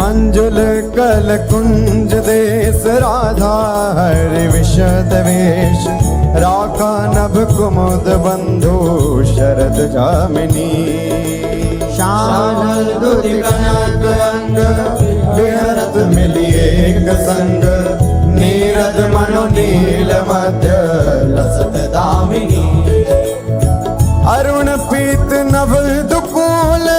मंजुल कल कुंज देश राधा हरि विशद वेश राका नभ कुमुद बंधु शरद जामिनी श्यामल दुर्गनक अंग विहरत मिली एक संग नीरद मनो नील मध्य लसत दामिनी अरुण पीत नभ दुकूल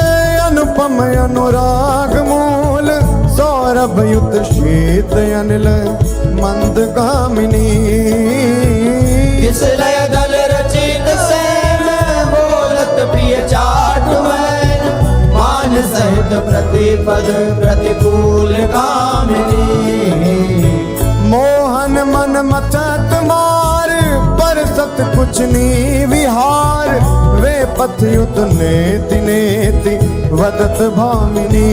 अनुपम अनुराग मूल सौरभ युत शीत अनिल मंद कामिनी किस लय दल रचित सैन बोलत प्रिय चाट मैन मान सहित प्रतिपद प्रतिकूल कामिनी मोहन मन मचत मार पर सत कुछ नी विहार वे पथ युत नेति नेति वदत भामिनी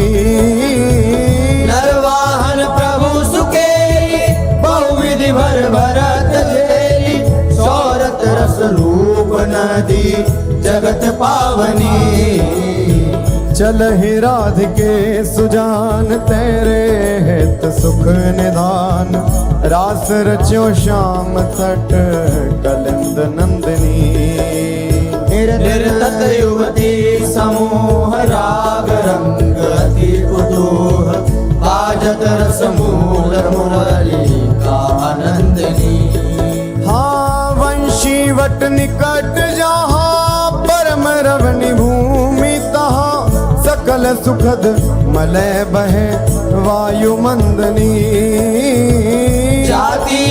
नरवाहन प्रभु सुकेली बहुविधि भर भरत झेली सौरत रस रूप नदी जगत पावनी चल ही राधिके सुजान तेरे हित सुख निधान रास रच्यो श्याम तट कलिंद नंदिनी निर्तत युवती समूह राग रंग अति कुतूह बाजत रस मूल मुरली का आनंदनी हाँ वंशी वट निकट जहाँ परम रवनि भूमि तहाँ सकल सुखद मलय बहे वायु मंदनी जाति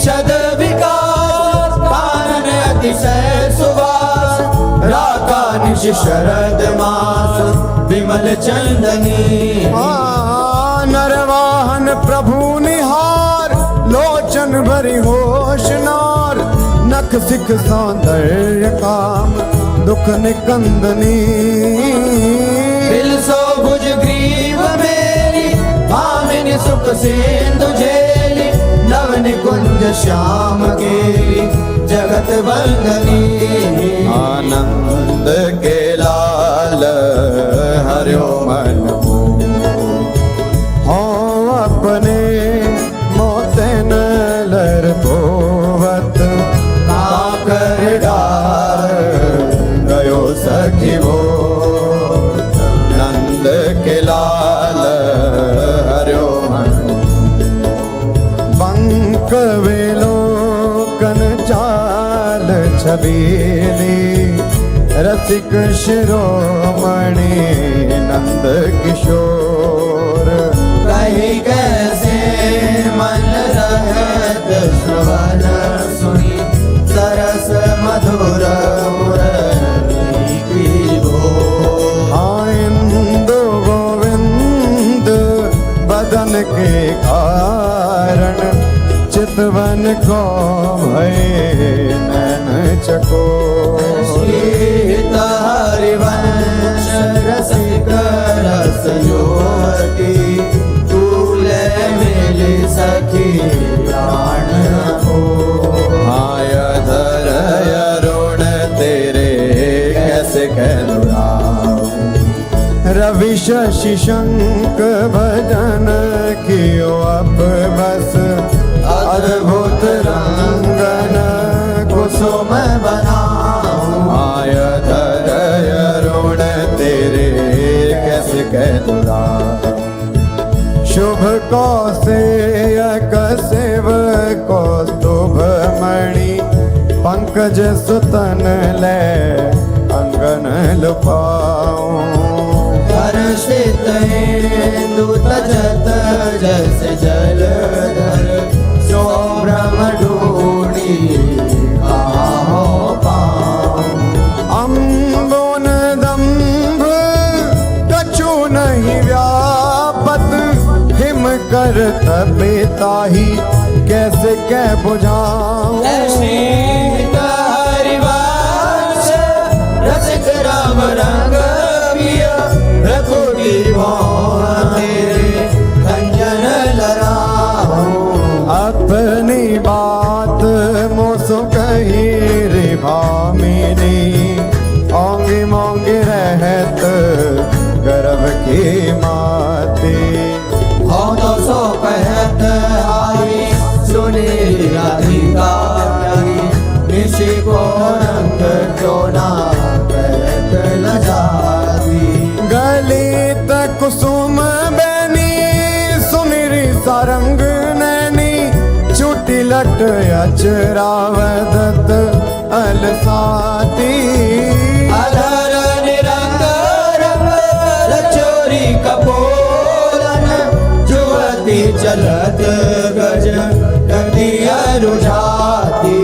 शद विकास कानन अतिशय सुवास राका निश शरद मास विमल चंदनी नरवाहन प्रभु निहार लोचन भरी होश नार नख सिख सौंदर्य काम दुख निकंदनी दिल सो भुज ग्रीव मेरी भामिनी सुख सिंधु झेली नव निकुंज श्याम केली जगत वंदनी आनंद के लाल हरियो मन हो अपने मोतन लर पोवत काकर डार गयो सखी वो नंद के लाल हरियो मन बंक वेलो कन चाल छबीली रसिक शिरोमणि नंद किशोर कहीं कैसे मन रहत श्रवण सुनी सरस मधुर मुरली की भोर इंदु गोविंद बदन के कारण चितवन को भय नैन चकोर सीता हरिवंश रसिक रस योटी तूले मिली सखी प्राण हो आय धर अरुण तेरे कैसे कहलुराऊ रवि शशि शंक भजन कियो अब बस अद्भुत रंगन कुसुम बनाऊं आय धर अरुण तेरे कैसे कहलुराऊ शुभ कौसेयक सेव कौस्तुभ मणि पंकज सुतन ले अंगन लुपाऊं हर्षित इंदु तजत जैसे जलधर सौभ्रम ढूंढी कहाँ हो पाऊं अम्बोन दम्भ कछु नहीं व्यापत हिम कर तबेताही कैसे कह बुझाऊं सीता हरिवंश रसिक राम रंग पिया रघुरी तेरे खंजन लड़ाऊं अपनी बात मोसो कही रे भामिनी ओंगी मोंगी रहत गर्भ की माती जो ना कहत लजाती। गलित कुसुम बैनी सुमिरी सारंग नैनी छुटी लट अचरावदत अलसाती। अधर निरंग रंग रचोरी कपोलन जुवती चलत गज गति रुझाती।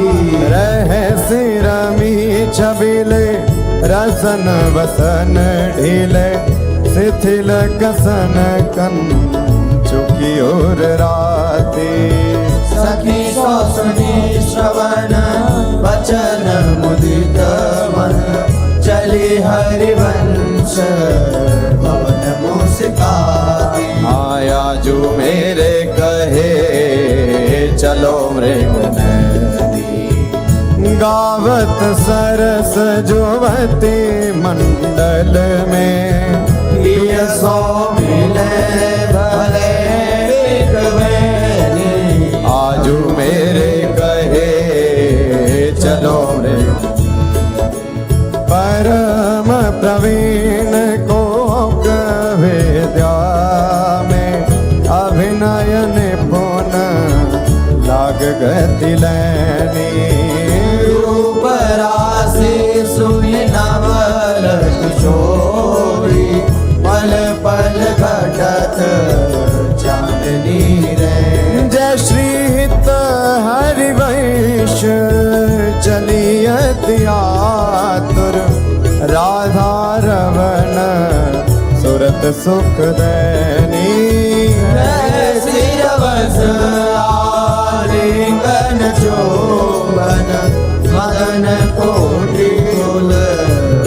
रहस्य रमी छबिले रसन वसन ढीले शिथिल कसन कन चुकी और राती। सखी सो सुनी श्रवण वचन मुदित मन चली हरिवंश भवन मुस्काती। आया जो मेरे कहे चलो मृग नदी गावत सरस जुवती मंडल में। प्रिय सो मिले भले बिकवैनी। आजू मेरे कहे चलो मृग परम प्रवीण को विद्या में अभिनय निपुण लाग गति लैनी। रूप राशि सुई नवल किशोरी पल पल घटत चांदनी रे। जय श्री हित हरिवंश चलियत आतुर राधा रवण सुरत सुख दैनी। सिरवस आलिंगन चोबन मदन कोटि कुल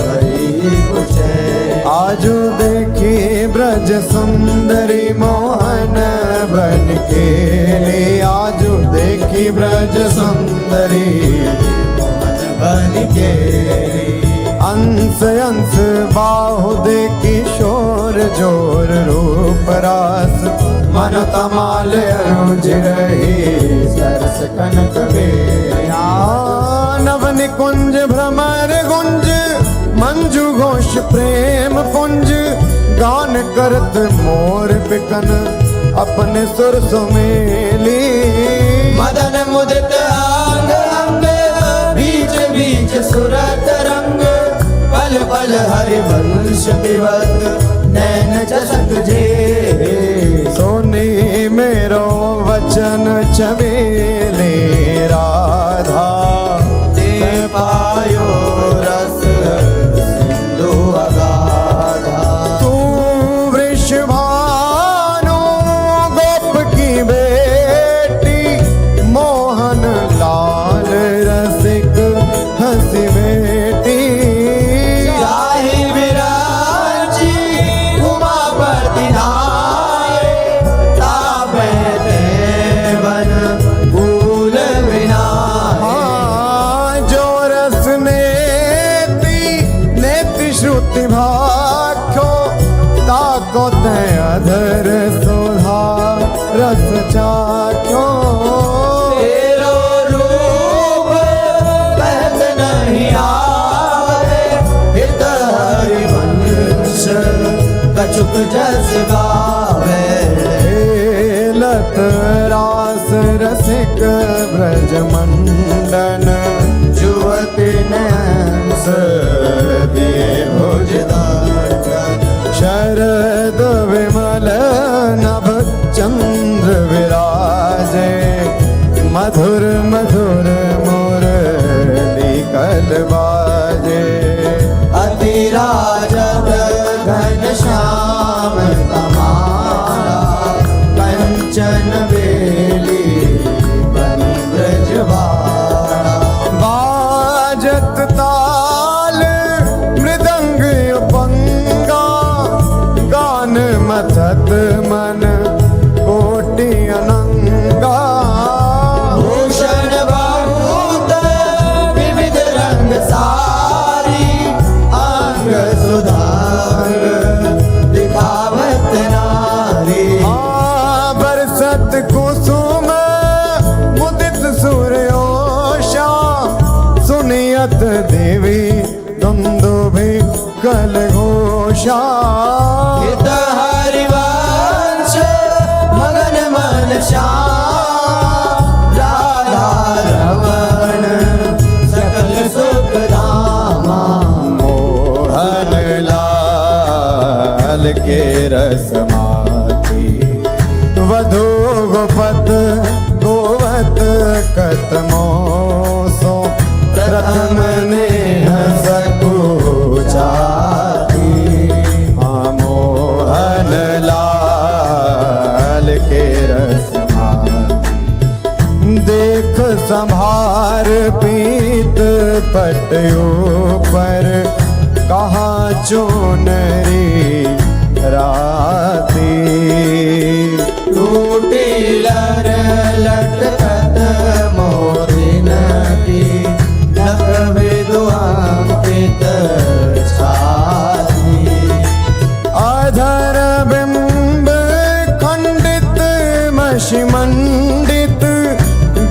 हरि कुशे। आजू देखी ब्रज सुंदरी मोहन बन के लिए। आजू देखी ब्रज सुंदरी बन के अंश अंश बाहु देखी शोर जोर रूप रास मन तमाल अनुज रही सरस कनक बेया। नव निकुंज भ्रमर गुंज मंजू घोष प्रेम पुंज गान करत मोर पिकन अपने सुर सुमेली। मदन मुदित अंग अंग बीच बीच सुरत रंग पल पल हरिवंश विवत नैन चसक जे। सोनी मेरो वचन छबेले राधा दे पायो रस सिंधु अगाधा। तू वृषभानु गोप की बेटी मोहन लाल रसिक हंसी बेटी। जाहि विराजी उमापति नाये तापे देवन भूल विनाये। जो रस नेति श्रुति भाख्यो ताको ते अधर सुधा रस चाख्यो। तेरो रूप कहत नहीं आवे हित हरिवंश कछुक जस गावे। लत रास रसिक ब्रज मंडन जुवति नैंस दिए भुजदान। शरद विमल नभ चंद्र विराजे मधुर मधुर मुरली कल बाजे। अति राजत घन श्याम तमारा कंचन बेली बनी ब्रजवाड़ा। बाजत ताल मृदंग उपंगा गान मथत मन कोटि अनंगा। भूषण बहुत विविध रंग सारी अंग सुधार दिखावत नारी। बरसत कुसुम मुदित सूर्योषा सुनियत देवी सकल घोषा हित हरिवंश मगन मन श्याम राधा रमण सकल सुख धामा मोहन लाल के रसमाती वधु गोपत गोवत कतमो सो प्रथम ने सकुचाती मोहन लाल के रसमाती देख संभार पीत पटयो पर कहाँ चोनरी राती टूटी लर लटकत मोदिन की लख विद्वांकित छाती अधर बिंब खंडित मशिमंडित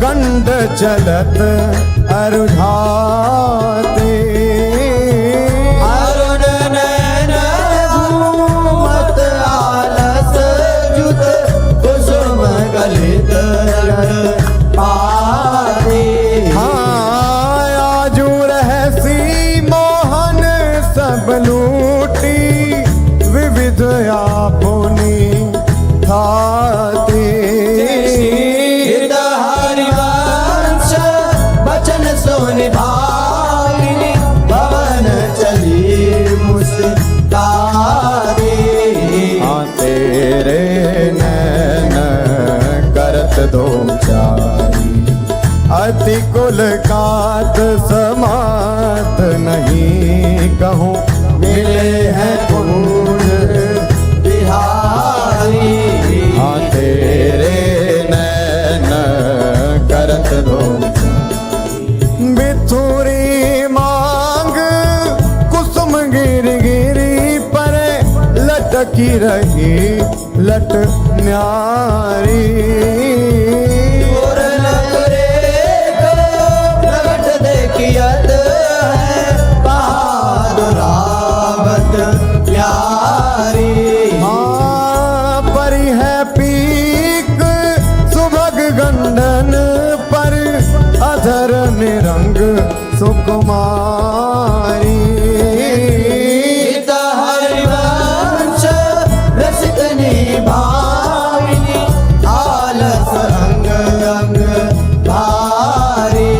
गंड चलत अरुझाते अरुण नयन घूमत आलस जुत कुसुम गलित पाती आजू रहसी मोहन सब लूटी विविध आपुनी थाती हित हरिवंश बचन सुनि भागिनी पवन चली मुस्तारी तेरे नैन करत दो चारी अति कुल कात समात नहीं कहूँ मिले हैं कुंज बिहारी तेरे नैन करत दो बिथुरी मांग कुसुम गिर गिरी पर लटकी रही लट न्यारी पूरनक रेख प्रगट देखियत है बहादुरावत प्यारी परी है पीक सुभग गंडन पर अधर निरंग सुकुमारी हित हरिवंश रसिकनी भाविनी आलस अंग अंग भारी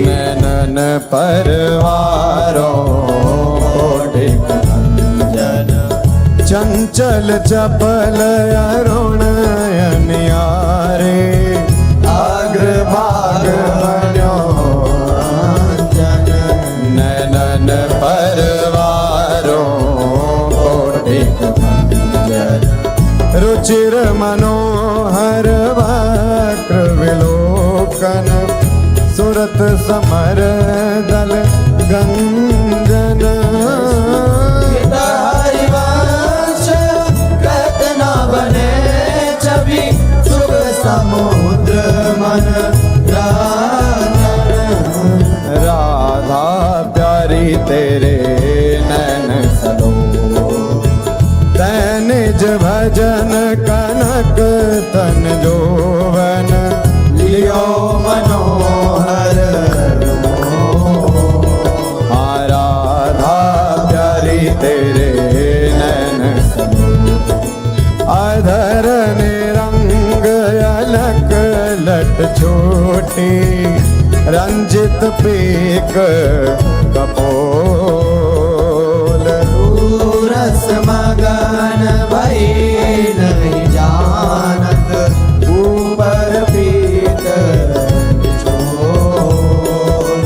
नैनन परवारों कोटिक अंजन चंचल चपल अरुण अनियारे अग्रभाग बन्यो अंजन नैनन परवारों कोटिक अंजन रुचिर मनोहर वक्र विलोकन सुरत समर दल गंजन हित हरिवंश कहत न बने छवि सुख समुद्र मन रंजन राधा प्यारी तेरे नैन सलो तैन निज भजन कनक तन जोवन लियो मनोहर राधा प्यारी तेरे नैन सलो अधर निरंग अलक लट छोटी रंजित पीक कपोल रस मगन भई नहीं जानत ऊपर पीत बिछोल।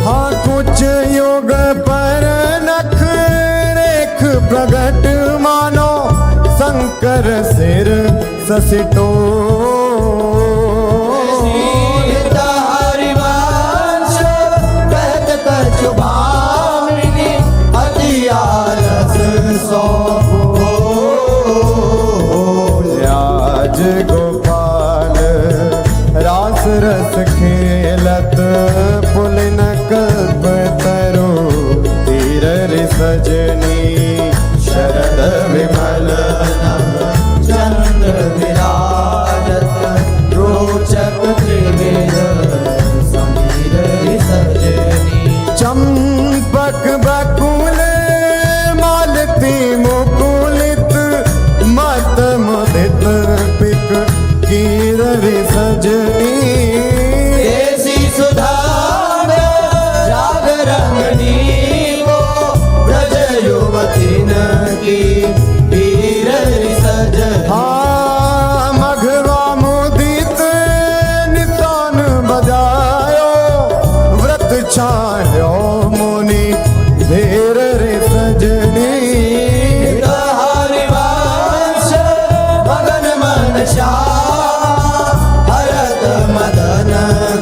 हाँ कुछ युग पर नख रेख प्रगट मानो शंकर सिर ससिटो सीत हरिवंश कहत कछु भामिनी अति आलस सो आज गोपाल रास रस खेलत पुलिन कल्प तरु तीर सजनी कीर रे सजनी देसी सुधार राग रंगनी को ब्रज युवतीन की पीर सजनी हाँ मघवा मुदित नितान बजायो व्रत छायो मुनि धेर रे सजनी हरिवंश मगन मन श्याम भरत मदन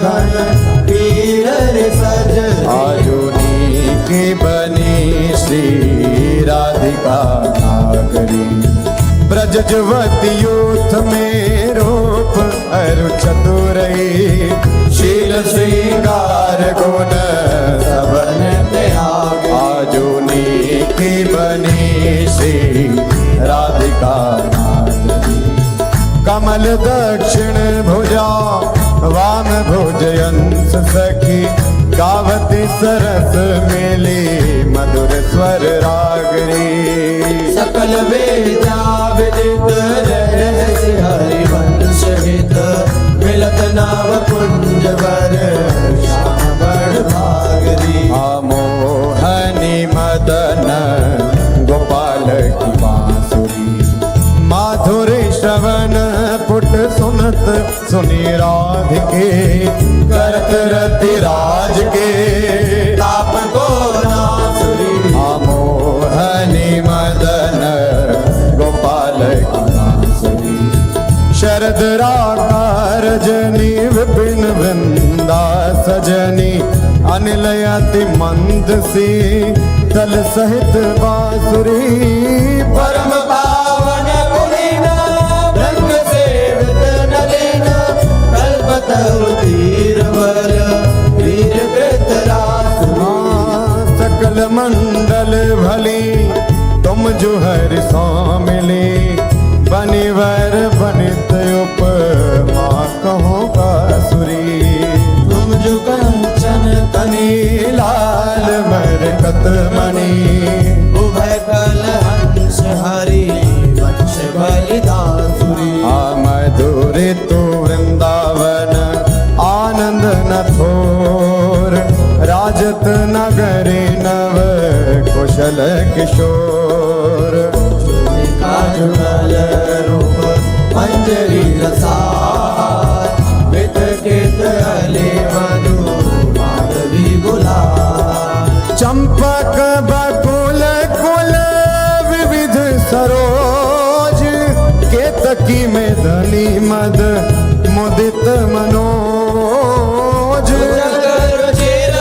गण पीर सजनी आजुनी की बनी श्री राधिका नागरी ब्रज जुवती यूथ में रूप अरु चतुरई शील श्रृंगार गुण सबन त्याग आजुनी की बनी श्री राधिका नागरी कमल दक्षिण भुजा वाम भुजयंस सखी गावती सरस मेली मधुर स्वर रागरी सकल वेदा विदित रहस्य हरिवंश हित मिलत नाव कुंज वर श्याम बड़ भागरी मोहनी मदन गोपाल की बांसुरी माधुरी श्रवण पुट सुनत सुनी राधिके करत रति राज के ताप को नासुरी मोहनी मदन गोपाल की बांसुरी शरद रागा रजनी विपिन वृंदा सजनी अनिल अति मंद सी तल सहित बांसुरी परम पावन पुनीन रंग सेवित नलिन कल्पतरु तीरवर वीर कृतरासुरी सकल मंडल भली तुम जो हर मिले बनिवर बनित उपमा कहो बांसुरी तुम जो कंचन तनी लाल मरकत मणि उभय कल हंस हरि वंश बलिदासुरी मधुर तो वृंदावन आनंद न थोर राजत नगरी नव कुशल किशोर काजुगल रूप मंजरी रसार वित केत अले मधु माधवी गुलाल चंपक बकुल कुल विविध सरोज केतकी में धनी मद मुदित मनोज जगर चिर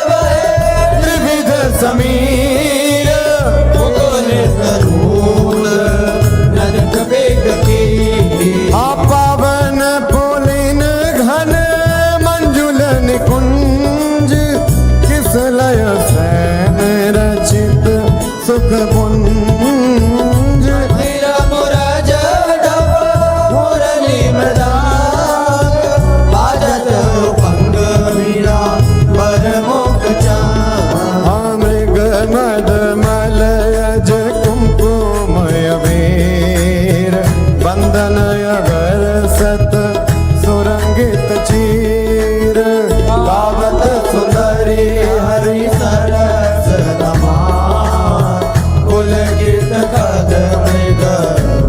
वहे त्रिविध समीर मुकुल करूल नदक बेग की पावन पुलिन घन मंजुल निकुंज किस लय सैन रचित सुख पुंज मेरा मुराज डब मुरली मृदांग बाजत पंग वीणा पर मुख चांद मृग मद मलयज कुमकुमय वीर बंदन अगर सत सुरंगित चीर गावत सुंदरी हरि सरस धमार पुलकित कद मृग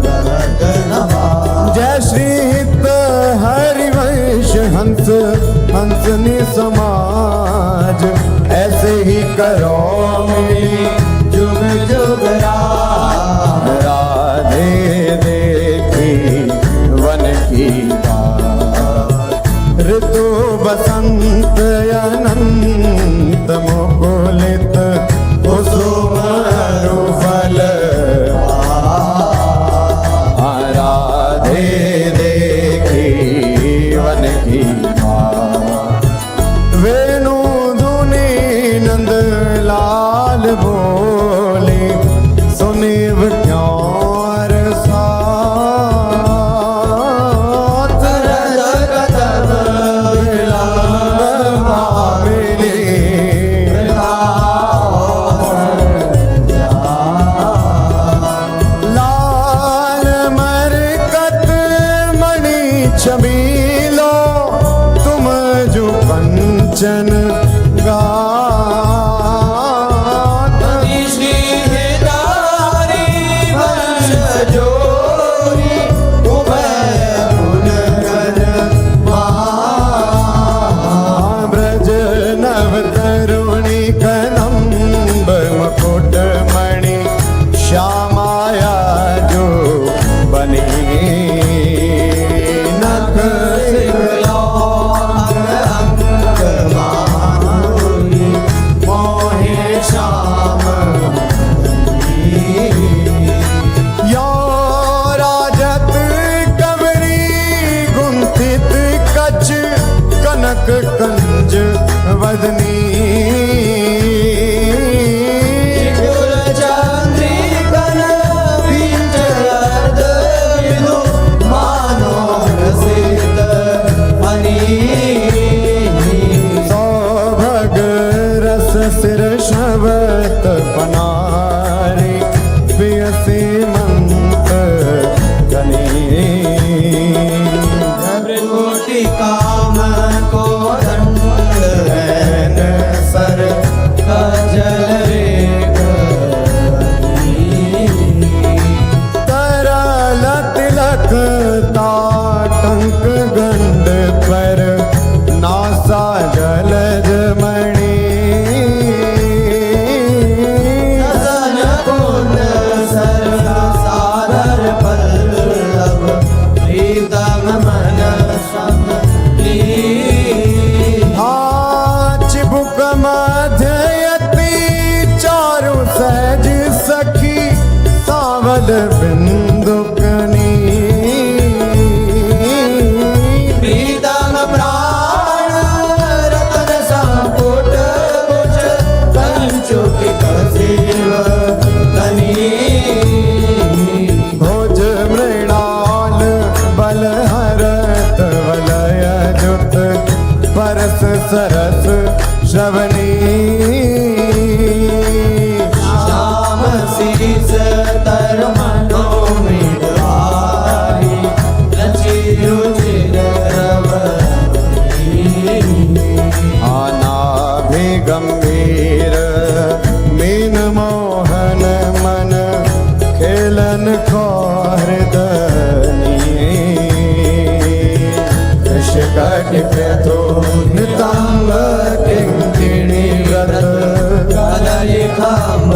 भरत नभार जय श्री हित हरिवंश हंस हंसनी समाज ऐसे ही करो मेरी जुग जुग राज राधे देखी वन की बात ऋतु बसंत अनंत मुकुलित कुसुम फल राधे देखी वन की बात वेणु धुनी नंद लाल बोले सुनिव क्यों साथ करद कदम लाल शबीलो तुम जो कंचन गात श्रीधारी वंश जोरी उभय गुणगण ब्रज नव तरुणी कदम्ब मुकुट मणि श्यामाया जो बनी नख मोहे श्याम यो राजत कवरी गुंथित कच कनक कंज वदनी चंद्रिकन बीजरद विदु मानो रसित मणि सौभग रस सिर शबत बनारी पियसी मंत गनी कोटि काम को दंड हैन सर कजल रेख तरल तिलक ताटंक गंड पर नासा जलज मणि सन कुंड सर सादर पल्लव प्रीतम मन समली चिबुक मध्ययति चारु सहज सखी सावल बिंदुकनी प्रीतम प्राण रतन संपुट कुच कंचुक कसीव तनी भोज मृणाल बलहरत वलय जुत परस सरस श्रवणी श्याम शीस तर मनो मृदुहारी लची रुचिर आनाभि गंभीर मीन मोहन मन खेलन को हृदनी कृषकट प्रथो नितंग किंकिणी व्रत कलय खांब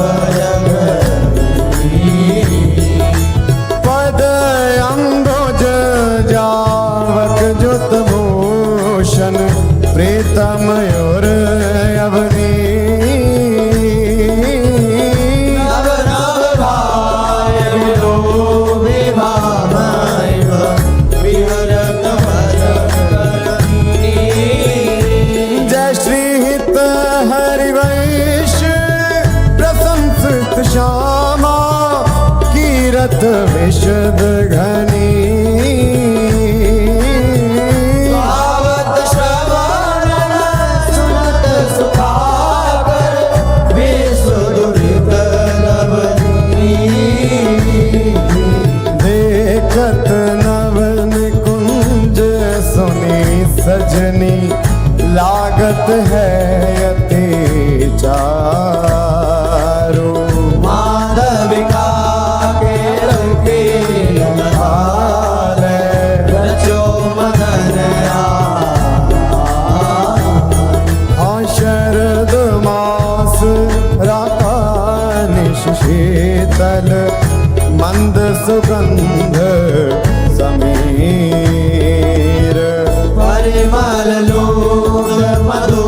पद अंगोज जावक जुत भूषण प्रीतमयोर अवनी नव नव भाय विलो विभामैव विहरत वरकरणी जय श्री हित हरिवंश प्रशंसित श्यामा कीरत विशद घनी भावत श्रवण सुनत सुखाकर विसुदुरित नवनी देखत नवन कुंज सुनी सजनी लागत है अति चारो माधविका के रंगे लहारे रचो मदन शरद मास राकानिश शीतल मंद सुगंध समीर परिमल लोग मधु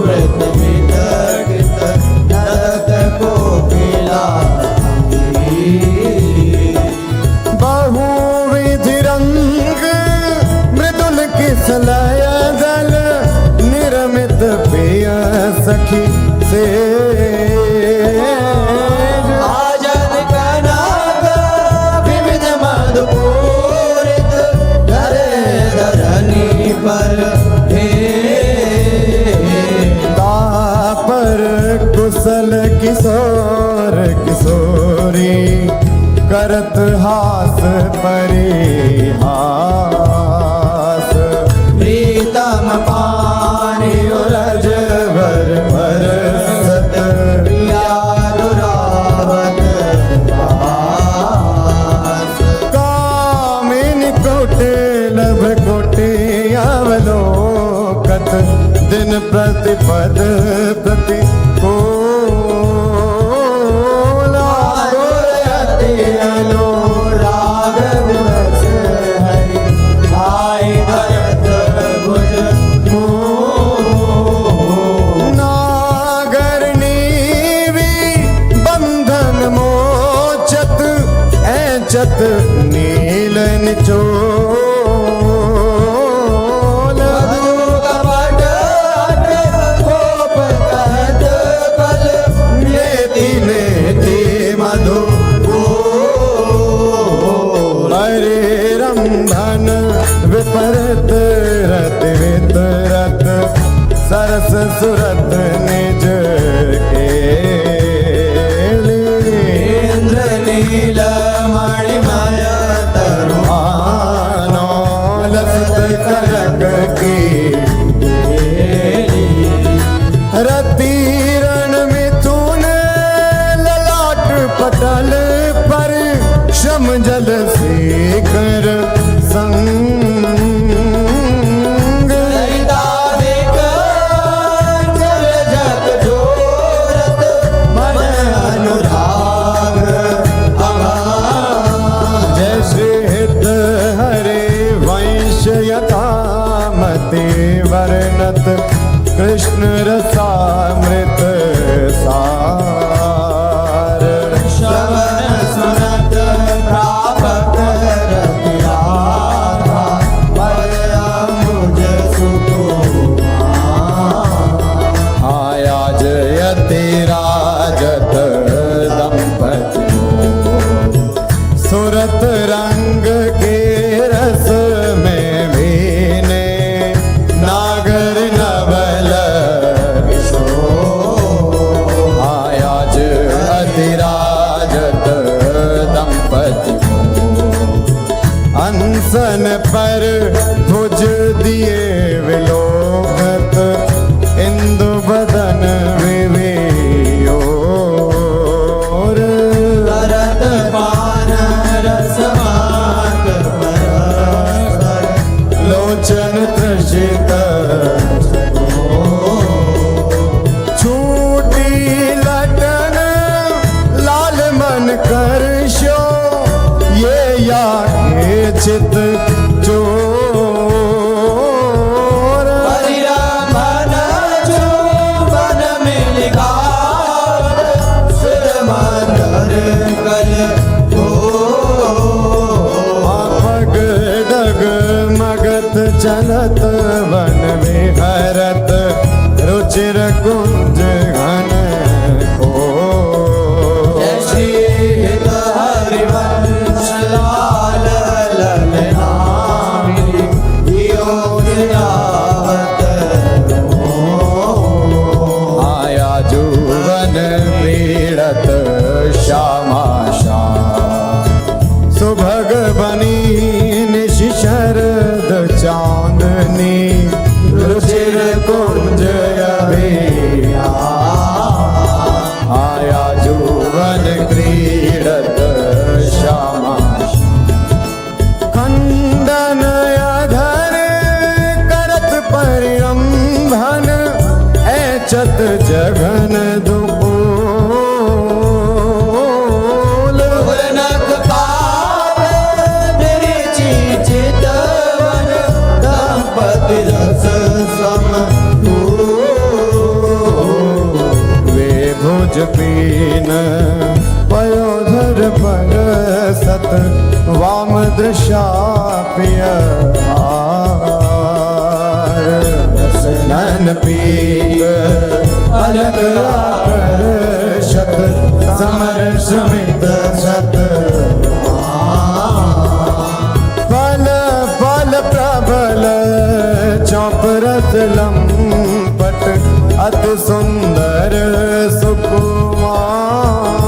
व्रत वितरित नरक को पिला बहुविधि रंग मृदुल किसलय दल निर्मित प्रिय सखी से आजन कनक विविध मधुपूरित धरे धरनी पर हे तापर कुशल किशोर किशोरी करत हास परिहार दिन प्रतिपद प्रतिकूल अति अनुराग विवश हरि भाई भरत भुज नागर नीवी बंधन मोचत ऐचत नील निचोल कपट अट कोप कहत कल नेति नेति मधु हरे रंभन विपरत रत वितरत सरस सुरत निज केली इंद्र नील मणिमय आनो लसत करक की रति रण मिथुन ललाट पटल पर श्रम जल शेखर संग ललिता देख जल जग जोरत मन अनुराग अगाध जय श्री हित हरे वंश यथामति वर्णत कृष्ण रसामृत सार श्रवण सुनत प्रापत रति राधा मया मुझ सुकुमार आया जयति राजत दंपति सुरत रंग के रस में भीने नागर नवल किशोर आया जयति राजत दंपति अनसन पर भुज दिए विलोकत इंदु बदन विवेयोर करत पान रसमात परस्पर लोचन त्रषित छूटी लटन लाल मन करशो ये या के चित चोर परिरमण जो मन मिल गावत सुर मंदर कल हो पग डग मगत चलत वन विहरत रुचिर कुंज घन को जय श्री हित हरिवंश लाल ललनामिनी योग जावत आया जुवन पीड़त श्यामा श्याम सुभग बनी निशि शरद चांदनी रुचिर कुंज अभिया आया जुवन क्रीडत श्यामा खंडन अधर करत परिरंभन ऐचत जघन दुपोल नख पात निरिचि चितवन दंपति रस सम वे भुज पीन पयोधर पर सत वाम दृशाप्य नन पीक अलग आकर्षक समर समित सत फल फल प्रबल चौपरस लंपट अति सुंदर सुकुमार